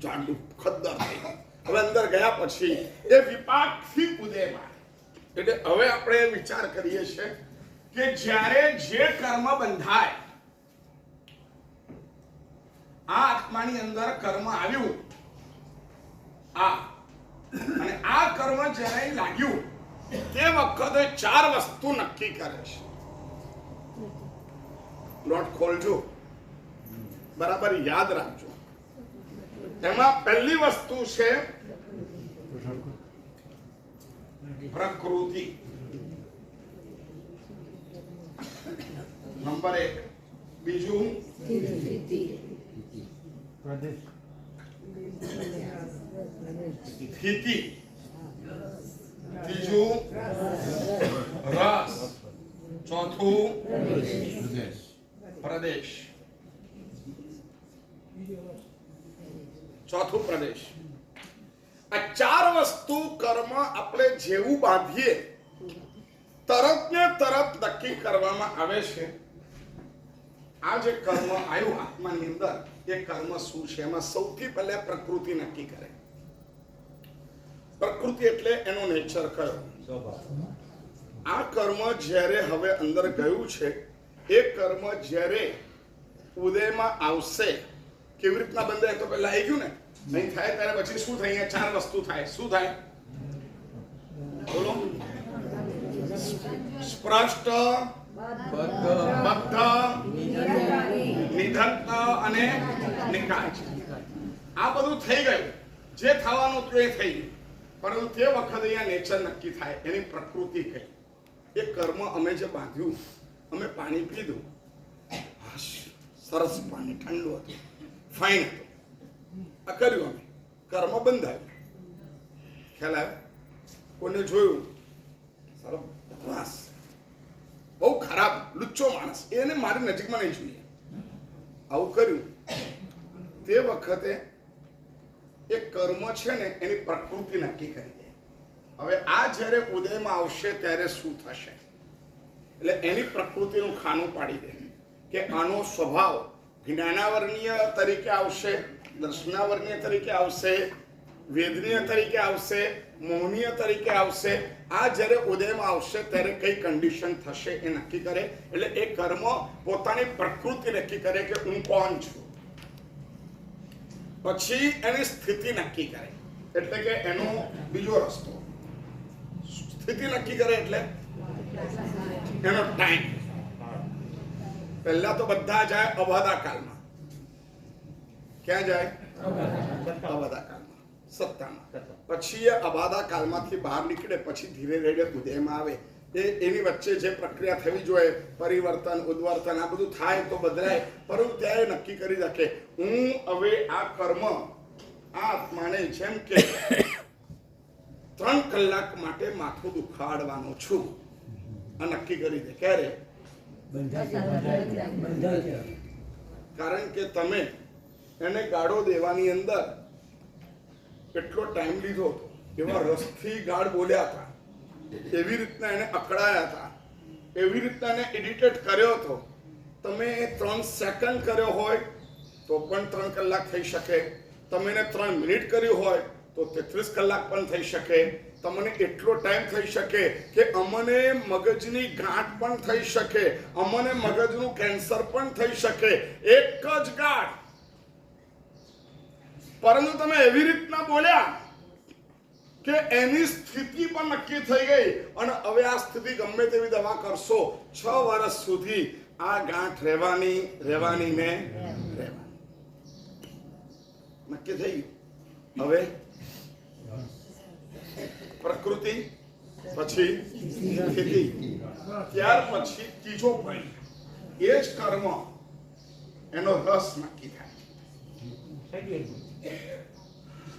જાડું ખદ્દર થઈ. હવે અંદર ગયા પછી એ વિપાકથી ઉદયમાં. એટલે હવે આપણે વિચાર કરીએ છીએ કે જ્યારે જે કર્મ બંધાય, આ આત્માની અંદર કર્મ આવ્યું, અને આ કર્મ જ્યારે લાગ્યું તે વખતે 4 વસ્તુ નક્કી કરે છે. નોટ ખોલજો, બરાબર યાદ રાખજો. એમાં પહેલી વસ્તુ છે પ્રકૃતિ. નંબર 1. બીજું સ્થિતિ. ત્રીજું રસ. ચોથું પ્રદેશ. ચોથું પ્રદેશ. આ 4 વસ્તુ કર્મ આપણે જેવું બાંધીએ તરત ને તરત નક્કી કરવામાં આવે છે. આ જે કર્મ આવ્યું આત્માની અંદર, એ કર્મ શું છે? એમાં સૌથી પહેલા પ્રકૃતિ નક્કી કરે. પ્રકૃતિ એટલે એનો નેચર કયો? આ કર્મ જ્યારે હવે અંદર ગયું છે એ કર્મ જ્યારે ઉદયમાં આવશે કેવી રીતના બંધાય તો પહેલા આવી ગયું ને નહીં થાય ત્યારે પછી શું થાય? અહીંયા 4 વસ્તુ થાય. શું થાય? બોલો. સ્પષ્ટ, બદ્ધ, નિધંત અને નિકાય. આ બધું થઈ ગયું. જે થવાનું હતું એ થઈ ગયું. પરંતુ તે વખતે અહીંયા નેચર નક્કી થાય, એની પ્રકૃતિ કઈ. એ કર્મ અમે જે બાંધ્યું, અમે પાણી પીધું, સરસ પાણી, ઠંડુ હતું, ફાઇન હતું, આ કર્યું અમે, કર્મ બંધાયું. ખ્યાલ આવ્યો? કોને જોયું સારો બકવાસ, બહુ ખરાબ લુચ્ચો માણસ, એને મારી નજીકમાં નહીં જોઈએ, આવું કર્યું. તે વખતે એ કર્મ છે ને એની પ્રકૃતિ નક્કી કરી દે. હવે આ જ્યારે ઉદયમાં આવશે ત્યારે શું થશે? એટલે એની પ્રકૃતિનું ખાનું પાડી દે કે આનો સ્વભાવ જ્ઞાનાવર્ણીય તરીકે આવશે, દર્શનાવર્ણીય તરીકે આવશે, વેદનીય તરીકે આવશે, મોહનીય તરીકે આવશે. આ જ્યારે ઉદયમાં આવશે ત્યારે કઈ કન્ડિશન થશે એ નક્કી કરે. એટલે એ કર્મ પોતાની પ્રકૃતિ નક્કી કરે કે હું કોણ છું. પછી એની સ્થિતિ નક્કી કરે, એટલે કે એનો બીજો રસ્તો. સ્થિતિ નક્કી કરે એટલે એનો ટાઈમ. પહેલા તો બધા જાય અબાધા કાળમાં. ક્યાં જાય? અબાધા કાળમાં, સત્તામાં. પછી એ અબાધા કાળમાંથી બહાર નીકળે, પછી ધીરે ધીરે ઉદયમાં આવે. એની વચ્ચે જે પ્રક્રિયા થવી જોઈએ, પરિવર્તન, ઉદ્વર્તન, આ બધું થાય તો બદલાય. પરંતુ ત્યારે નક્કી કરી રાખે હું હવે આ કર્મ, આ આત્માને જેમ કે 3 કલાક માટે માથું દુખાડવાનો છું, આ નક્કી કરી દે. ક્યારે? કારણ કે તમે એને ગાળો દેવાની અંદર કેટલો ટાઈમ લીધો હતો, એવા રસથી ગાળ બોલ્યા હતા, એવી રીતના એને અકળાયા હતા, એવી રીતના એને એડિટેટ કર્યો હતો. તમે 3 સેકન્ડ કર્યો હોય તો પણ 3 કલાક થઈ શકે. તમે એને 3 મિનિટ કર્યું હોય તો 33 કલાક પણ થઈ શકે. તમને એટલો ટાઈમ થઈ શકે કે અમને મગજની ગાંઠ પણ થઈ શકે, અમને મગજનું કેન્સર પણ થઈ શકે, એક જ ગાંઠ. પરંતુ તમે એવી રીતના બોલ્યા કે એની સ્થિતિ પણ નક્કી થઈ ગઈ. અને હવે આ સ્થિતિ ગમે તેવી દવા કરશો, 6 વર્ષ સુધી આ ગાંઠ રહેવાની ને રહેવાની. નક્કી થઈ ગયું. હવે પ્રકૃતિ, પછી સ્થિતિ, ત્યાર પછી ત્રીજો પોઈન્ટ, એ જ કર્મ, એનો રસ નક્કી થાય.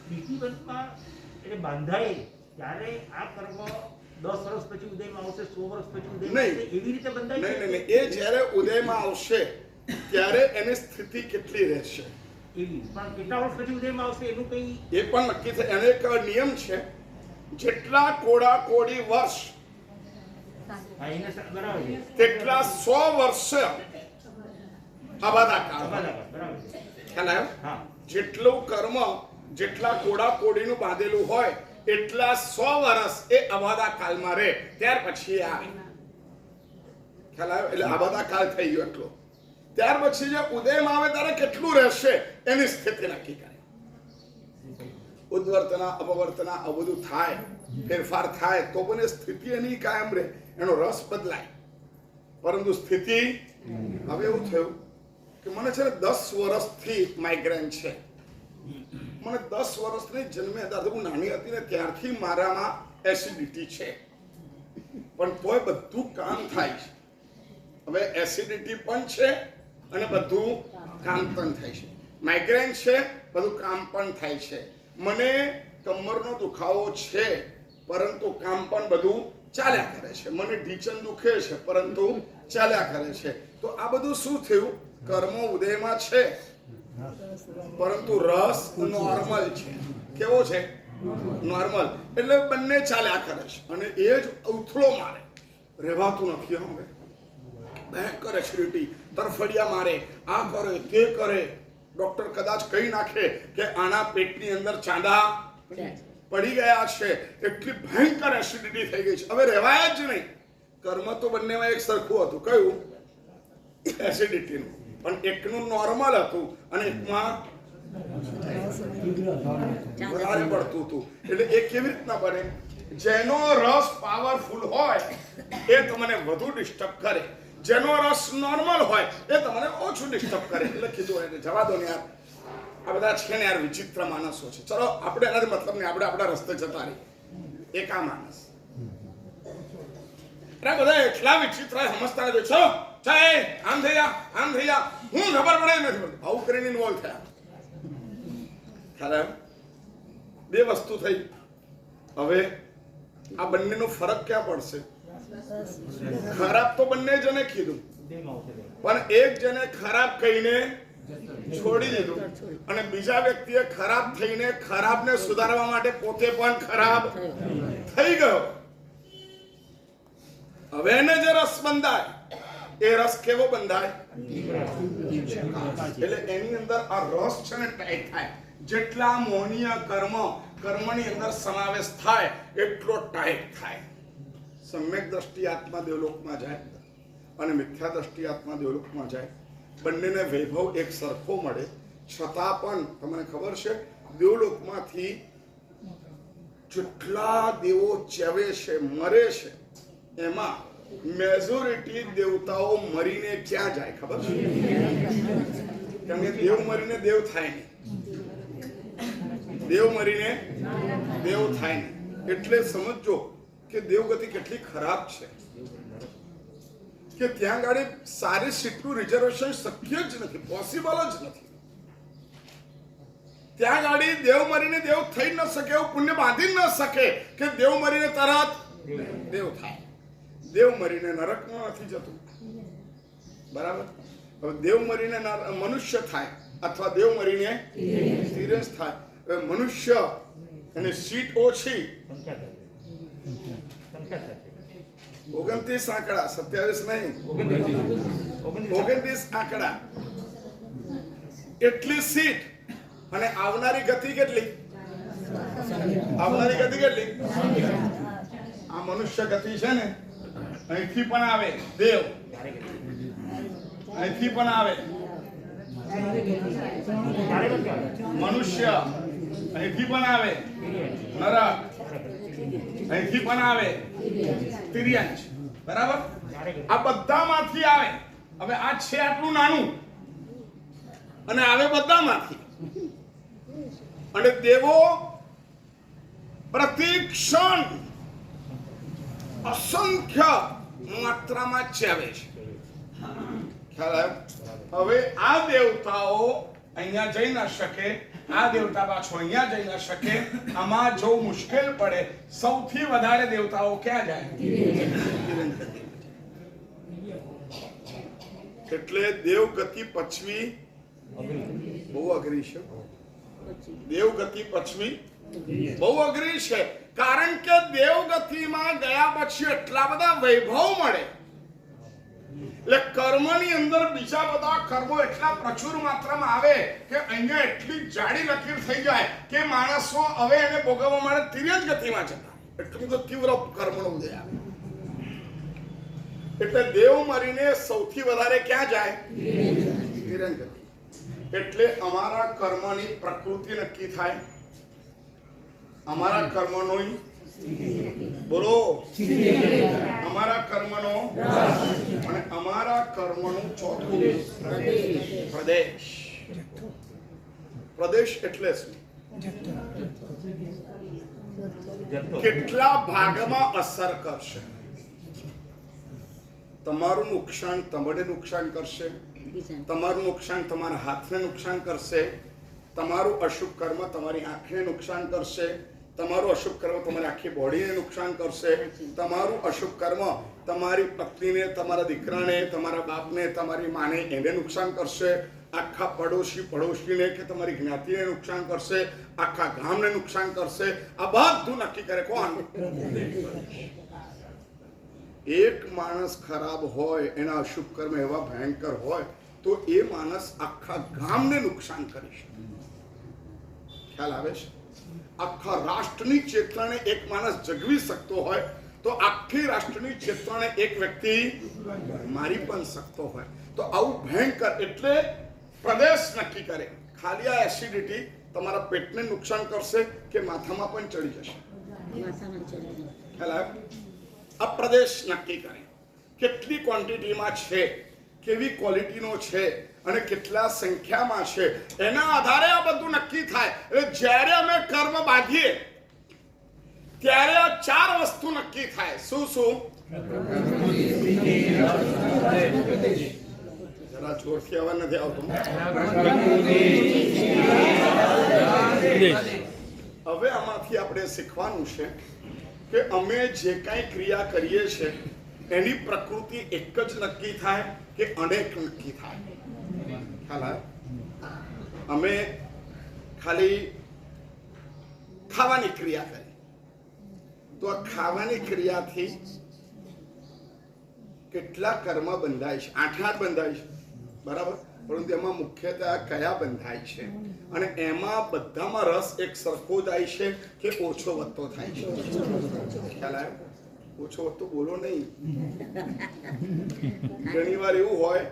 સ્થિતિબંધમાં એટલે બાંધાય ત્યારે આ કર્મ 10 વર્ષ પછી ઉદયમાં આવશે, 100 વર્ષ પછી ઉદયમાં આવશે, એવી રીતે બંધાય. નહીં. એ જ્યારે ઉદયમાં આવશે ત્યારે એની સ્થિતિ કેટલી રહેશે એવી પણ કેટલા વર્ષ પછી ઉદયમાં આવશે એનું કઈ એ પણ નક્કી થાય. એને એક નિયમ છે, જેટલા કોડા કોડી વર્ષ એને બરાબર છે, તેટલા 100 વર્ષ અબાધા કાળ. બરાબર છે. ખ્યાલ આવ્યો? હા. જેટલું કર્મ, જેટલા કોડા કોડીનું બાંધેલું હોય એટલા 100 વર્ષ એ અબાધા કાળમાં રહે, ત્યાર પછી આવે. ખ્યાલ આવ્યો? એટલે અબાધા કાળ થઈ ગયો એટલો. ત્યાર પછી જે ઉદયમાં આવે ત્યારે કેટલું રહેશે એની સ્થિતિ નક્કી કરે. ઉદ્વર્તના, અપવર્તના, આ બધું થાય, ફેરફાર થાય તો પણ એ સ્થિતિ એની કાયમ રહે, એનો રસ બદલાય. પરંતુ સ્થિતિ, હવે એવું થયું કે મને છે ને 10 વર્ષથી માઇગ્રેન છે. મને 10 વર્ષથી જન્મે ત્યારથી, હું નાની હતી ને ત્યારથી મારામાં એસિડિટી છે, પણ તોય બધું કામ થાય છે. હવે એસિડિટી પણ છે અને બધું કામ પણ થાય છે. માઇગ્રેન છે, બધું કામ પણ થાય છે. મને કમરનો દુખાવો છે, પરંતુ કામ પણ બધું ચાલ્યા કરે છે. મને ઢીચણ દુખે છે, પરંતુ ચાલ્યા કરે છે. તો આ બધું શું થયું? કર્મ ઉદયમાં છે, પરંતુ રસ નોર્મલ છે. કેવો છે? નોર્મલ. એટલે બંને ચાલ્યા કરે છે. અને એ જ ઉથળો મારે, રહેવાતું નથી. હવે ભયંકર એસિડિટી, તરફડિયા મારે, આ કરે તે કરે. ડોક્ટર કદાચ કહી નાખે કે આના પેટની અંદર ચાંદા પડી ગયા છે, એટલી ભયંકર એસિડિટી થઈ ગઈ છે, હવે રહેવાય જ નહીં. કર્મ તો બંનેમાં એક સરખું હતું. કયું? એસિડિટીનું, પણ એકનું નોર્મલ હતું અને એકમાં વધારે પડતું હતું. એટલે એ કેવી રીતના બને? જેનો રસ પાવરફુલ હોય એ તમને વધુ ડિસ્ટર્બ કરે, જેનો રસ નોર્મલ હોય એ તમને ઓછું ડિસ્ટર્બ કરે. એટલે કીધું એને જવા દો ને યાર, આ બધા છે ને યાર વિચિત્ર માણસો છે, ચલો આપણે એનાથી મતલબ નહીં, આપણે આપણા રસ્તે જતા રહી. એક આ માણસ બધા એટલા વિચિત્ર સમજતા નથી. ચલો ચાય આમ થઈ જા, આમ થઈ જા, હું ખબર પડે નથી પડતી, આવું કરીને ઇન્વોલ્વ થયા. ખરા બે વસ્તુ થઈ. હવે આ બંનેનો ફરક ક્યાં પડશે? ખરાબ તો બંને જણે કીધું, પણ એક જણે ખરાબ કહીને છોડી દીધું અને બીજા વ્યક્તિએ ખરાબ થઈને ખરાબને સુધારવા માટે પોતે પણ ખરાબ થઈ ગયો. હવે એને જે રસ બંધાય એ રસ કેવો બંધાય? એટલે એની અંદર આ રસ છે ને ટાઈટ થાય. જેટલા મોહનીય કર્મની અંદર સમાવેશ થાય એટલો ટાઈટ થાય. સમ્યક દ્રષ્ટિ આત્મા દેવલોકમાં જાય અને મિથ્યા દ્રષ્ટિ આત્મા દેવલોકમાં જાય. બંનેને વૈભવ એક સરખો મળે છતાં પણ તમને ખબર છે દેવલોકમાંથી જેટલા દેવો ચેવે છે, મરે છે, એમાં મેજોરિટી દેવતાઓ મરીને ક્યાં જાય ખબર છે? કેમ કે દેવ મરીને દેવ થાય નહીં, દેવ મરીને દેવ થાય નહીં. એટલે સમજો કે દેવગતિ કેટલી ખરાબ છે કે ત્યાં ગાડી સારી સીટનું રિઝર્વેશન શક્ય જ નથી, પોસિબલ જ નથી. ત્યાં ગાડી દેવ મરીને દેવ થઈ ન શકે, એવું પુણ્ય બાંધી ન શકે કે દેવ મરીને તરત દેવ થાય. દેવ મરીને નરકમાં નથી જતું, બરાબર? હવે દેવ મરીને મનુષ્ય થાય અથવા દેવ મરીને તિરસ થાય. મનુષ્ય અને સીટ ઓછી, 29 આંકડા, 27 નહીં, 29 આંકડા, એટલી સીટ અને આવનારી ગતિ કેટલી? આવનારી ગતિ કેટલી? આ મનુષ્ય ગતિ છે ને, અહીંથી પણ આવે દેવ, અહીંથી પણ આવે મનુષ્ય, અહીંથી પણ આવે નરક, અહીંથી પણ આવે તિર્યંશ, બરાબર? આ બધામાંથી આવે. હવે આ છે આટલું નાનું અને આવે બધામાંથી. અને દેવો પ્રતિક્ષણ અસંખ્ય માત્રામાં ચાવે છે. ખ્યાલ આવ્યો? હવે આ દેવતાઓ અહીંયા જઈ ન શકે, આ દેવતા પાછો અહીંયા જઈ ન શકે. આમાં જો મુશ્કેલ પડે સૌથી વધારે દેવતાઓ ક્યાં જાય? એટલે દેવગતિ પચવી બહુ અઘરી છે. દેવગતિ પચવી બહુ અઘરી છે, કારણ કે દેવગતિમાં ગયા પછી એટલા બધા વૈભવ મળે. એટલે કર્મની અંદર બીજા બધા કર્મો એટલા પ્રચુર માત્રામાં આવે કે અહીંયા એટલી જાડી લકીર થઈ જાય કે માણસો હવે એને ભોગવવા માટે તિર્યંશ ગતિમાં જતા. એટલું બધું તીવ્ર કર્મનો ઉદય આવે. એટલે દેવ મરીને સૌથી વધારે ક્યાં જાય? તિર્યંશ ગતિ. એટલે અમારા કર્મની પ્રકૃતિ નક્કી થાય. અમારા કર્મનો બોલો, અમારા કર્મનો અને અમારા કર્મનું ચોથું પ્રદેશ. પ્રદેશ એટલે શું? કેટલા ભાગમાં અસર કરશે? તમારું નુકસાન તમને નુકસાન કરશે, તમારું નુકસાન તમારા હાથને નુકસાન કરશે, તમારું અશુભ કર્મ તમારી આંખને નુકસાન કરશે, તમારું અશુભ કર્મ તમારી આખી બોડીને નુકસાન કરશે, તમારું અશુભ કર્મ તમારી પત્નીને, તમારા દીકરાને, તમારા બાપને, તમારી માને એને નુકસાન કરશે, આખા પડોશીને કે તમારી જ્ઞાતિને નુકસાન કરશે, આખા ગામને નુકસાન કરશે. આ બધું નક્કી કરે કોણ? એક માણસ ખરાબ હોય, એના અશુભ કર્મ એવા ભયંકર હોય તો એ માણસ આખા ગામને નુકસાન કરી શકે. ખ્યાલ આવે છે? આખા રાષ્ટ્રની ચેતનાને એક માણસ જગવી શકતો હોય તો આખી રાષ્ટ્રની ચેતનાને એક વ્યક્તિ મારી પણ શકતો હોય. તો આવું ભયંકર એટલે પ્રદેશ નક્કી કરે. ખાલી આ એસિડિટી તમારા પેટને નુકસાન કરશે કે માથામાં પણ ચડી જશે. ખ્યાલ આવ્યો? આ પ્રદેશ નક્કી કરે કેટલી ક્વોન્ટિટીમાં છે, કેવી ક્વોલિટીનો છે અને કેટલા સંખ્યામાં છે, એના આધારે આ બધું નક્કી થાય. એટલે જ્યારે અમે કર્મ બાંધીએ ત્યારે આ 4 વસ્તુ નક્કી થાય. શું શું? જરા જોરથી અવાજ નથી આવતો. હવે આમાંથી આપણે શીખવાનું છે કે અમે જે કાંઈ ક્રિયા કરીએ છીએ એની પ્રકૃતિ એક જ નક્કી થાય કે અનેક નક્કી થાય. ખ્યાલ આવે? અમે ખાલી ખાવાની ક્રિયા કરી તો આ ખાવાની ક્રિયાથી કેટલા કર્મ બંધાય છે? 8 બંધાય છે, બરાબર. પરંતુ એમાં મુખ્યત્વે આ કયા બંધાય છે અને એમાં બધામાં રસ એક સરખો જાય છે કે ઓછો વધતો થાય છે? ખ્યાલ આવ્યો? ઓછો વધતો બોલો નહીં. ઘણી વાર એવું હોય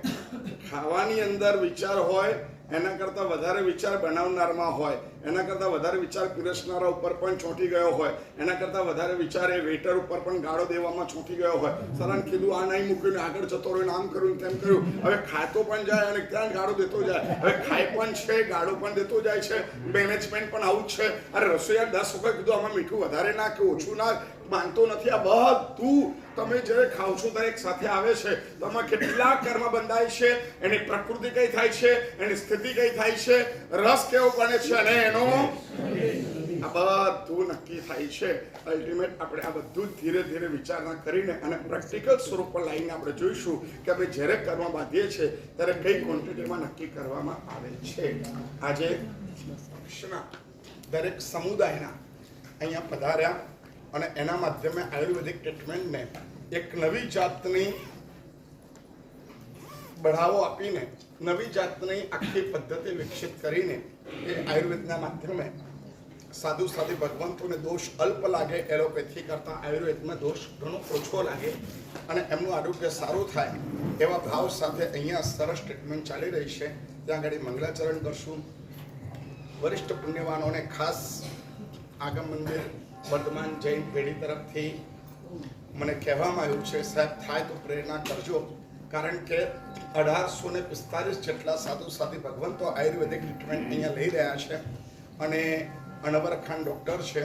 ખાવાની અંદર વિચાર હોય એના કરતા વધારે વિચાર બનાવનારમાં હોય, એના કરતા વધારે વિચાર પીરસનારા ઉપર પણ ચોંટી ગયો હોય, એના કરતા વધારે વિચાર એ વેટર ઉપર પણ ગાળો દેવામાં ચોંટી ગયો હોય. સરાને કીધું આ નહીં મૂક્યું, આગળ જતો રહ્યો, આમ કર્યું તેમ કર્યું. હવે ખાતો પણ જાય અને ત્યાં ગાળો દેતો જાય. હવે ખાય પણ છે, ગાળો પણ દેતો જાય છે. મેનેજમેન્ટ પણ આવું જ છે. અરે રસોઈયા 10 વખત કીધું આમાં મીઠું વધારે નાખ કે ઓછું નાખ, માનતો નથી. આ બધું તમે જ્યારે ખાવ છો દરેક સાથે આવે છે. તમે કેટલા કર્મ બંધાય છે, એની પ્રકૃતિ કઈ થાય છે, એની સ્થિતિ કઈ થાય છે, રસ કેવો બને છે અને એનો આ બધું નક્કી થાય છે. અલ્ટિમેટ આપણે આ બધું ધીરે ધીરે વિચારણા કરીને અને પ્રેક્ટિકલ સ્વરૂપ પર લાવીને આપણે જોઈશું કે આપણે જ્યારે કર્મ બાંધીએ છીએ ત્યારે કઈ ક્વોન્ટિટીમાં નક્કી કરવામાં આવે છે. આજે દરેક સમુદાયના અહીંયા પધાર્યા અને એના માધ્યમે આયુર્વેદિક ટ્રીટમેન્ટને એક નવી જાતની બઢાવો આપીને નવી જાતની આખી પદ્ધતિ વિકસિત કરીને એ આયુર્વેદના માધ્યમે સાધુ સાધી ભગવંતોને દોષ અલ્પ લાગે, એલોપેથી કરતાં આયુર્વેદમાં દોષ ઘણો ઓછો લાગે અને એમનું આરોગ્ય સારું થાય એવા ભાવ સાથે અહીંયા સરસ ટ્રીટમેન્ટ ચાલી રહી છે. ત્યાં આગળ મંગલાચરણ કરશું. વરિષ્ઠ પુણ્યવાનોને ખાસ આગમ મંદિર વર્ધમાન જૈન પેઢી તરફથી મને કહેવામાં આવ્યું છે સાહેબ થાય તો પ્રેરણા કરજો, કારણ કે 1845 જેટલા સાધુ સાધી ભગવંતો આયુર્વેદિક ટ્રીટમેન્ટ અહીંયા લઈ રહ્યા છે અને અનવર ખાન ડૉક્ટર છે,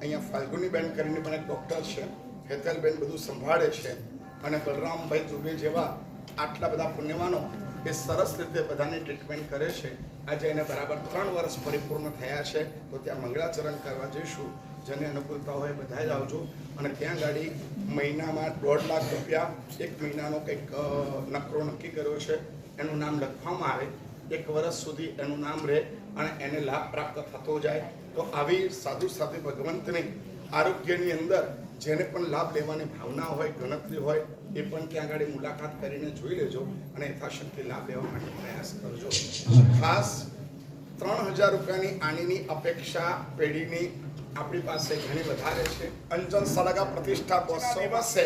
અહીંયા ફાલ્ગુનીબેન કરીને પણ એક ડૉક્ટર છે, હેતલબેન બધું સંભાળે છે અને બલરામભાઈ દુબે જેવા આટલા બધા પુણ્યવાનો એ સરસ રીતે બધાની ટ્રીટમેન્ટ કરે છે. આજે એને બરાબર 3 વર્ષ પરિપૂર્ણ થયા છે. તો ત્યાં મંગળાચરણ કરવા જઈશું. જેને અનુકૂળતા હોય બધા જ આવજો. અને ત્યાં ગાડી મહિનામાં 1.5 લાખ રૂપિયા 1 મહિનાનો કંઈક નકરો નક્કી કર્યો છે. એનું નામ લખવામાં આવે, 1 વર્ષ સુધી એનું નામ રહે અને એને લાભ પ્રાપ્ત થતો જાય. તો આવી સાધુ સાધી ભગવંતની આરોગ્યની અંદર જેને પણ લાભ લેવાની ભાવના હોય, ગણતરી હોય, એ પણ ત્યાં આગળ મુલાકાત કરીને જોઈ લેજો અને યથાશક્તિ લાભ લેવા માટે પ્રયાસ કરજો. ખાસ 3000 રૂપિયાની આનીની અપેક્ષા પેઢીની આપણી પાસે ઘણી વધારે છે. અંજન સલગા પ્રતિષ્ઠા મહોત્સવ પાસે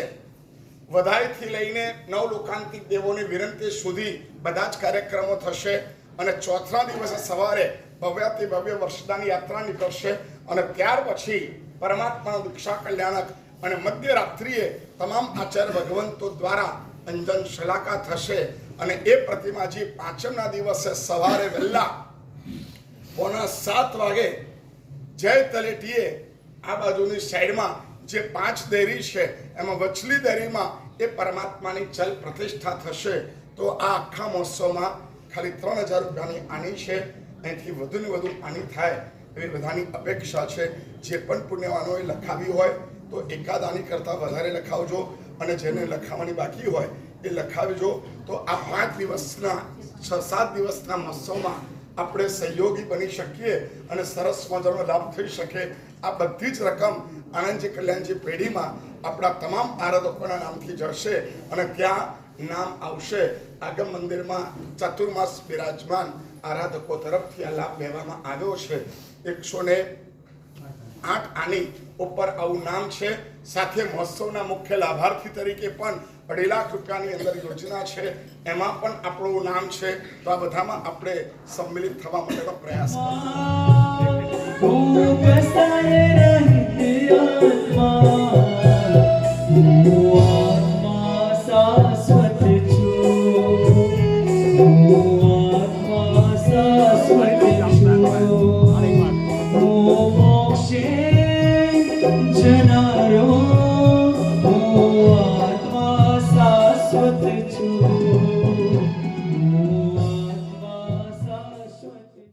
વધાઈથી લઈને નવલોકાંતિક દેવોની વિનંતી સુધી બધા જ કાર્યક્રમો થશે અને ચોથા દિવસે સવારે ભવ્યાતિ ભવ્ય વર્ષદાની યાત્રા નીકળશે અને ત્યાર પછી પરમાત્માનું દીક્ષા કલ્યાણક અને મધ્યરાત્રિએ તમામ આચાર્ય ભગવંતો દ્વારા અંજન શલાકા થશે અને એ પ્રતિમાજી પાંચમના દિવસે સવારે વહેલા 7:15 વાગે જય તલેટીએ આ બાજુની સાઈડમાં જે 5 દેરી છે એમાં વચલી દેરીમાં એ પરમાત્માની ચલ પ્રતિષ્ઠા થશે. તો આ આખા મહોત્સવમાં ખાલી 3000 રૂપિયાની આની છે. અહીંથી વધુને વધુ આની થાય એવી બધાની અપેક્ષા છે. જે પણ પુણ્યવાનોએ લખાવી હોય તો એકાદ આની કરતાં વધારે લખાવજો અને જેને લખાવવાની બાકી હોય એ લખાવજો. તો આ 5 દિવસના 6-7 દિવસના મહોત્સવમાં આપણે સહયોગી બની શકીએ અને સરસ મજાનો લાભ થઈ શકે. આ બધી જ રકમ આનંદજી કલ્યાણજી પેઢીમાં આપણા તમામ આરાધકોના નામથી જશે અને ત્યાં નામ આવશે. આગમ મંદિરમાં ચતુર્માસ બિરાજમાન આરાધકો તરફથી આ લાભ લેવામાં આવ્યો છે. 108 આની ઉપર આવું નામ છે. સાથે મહોત્સવના મુખ્ય લાભાર્થી તરીકે પણ 2.5 લાખ રૂપિયાની અંદર યોજના છે, એમાં પણ આપણું નામ છે. તો આ બધામાં આપણે સંમિલિત થવા માટેનો પ્રયાસ કરીએ. જનારો હું આત્મા શાશ્વત છું.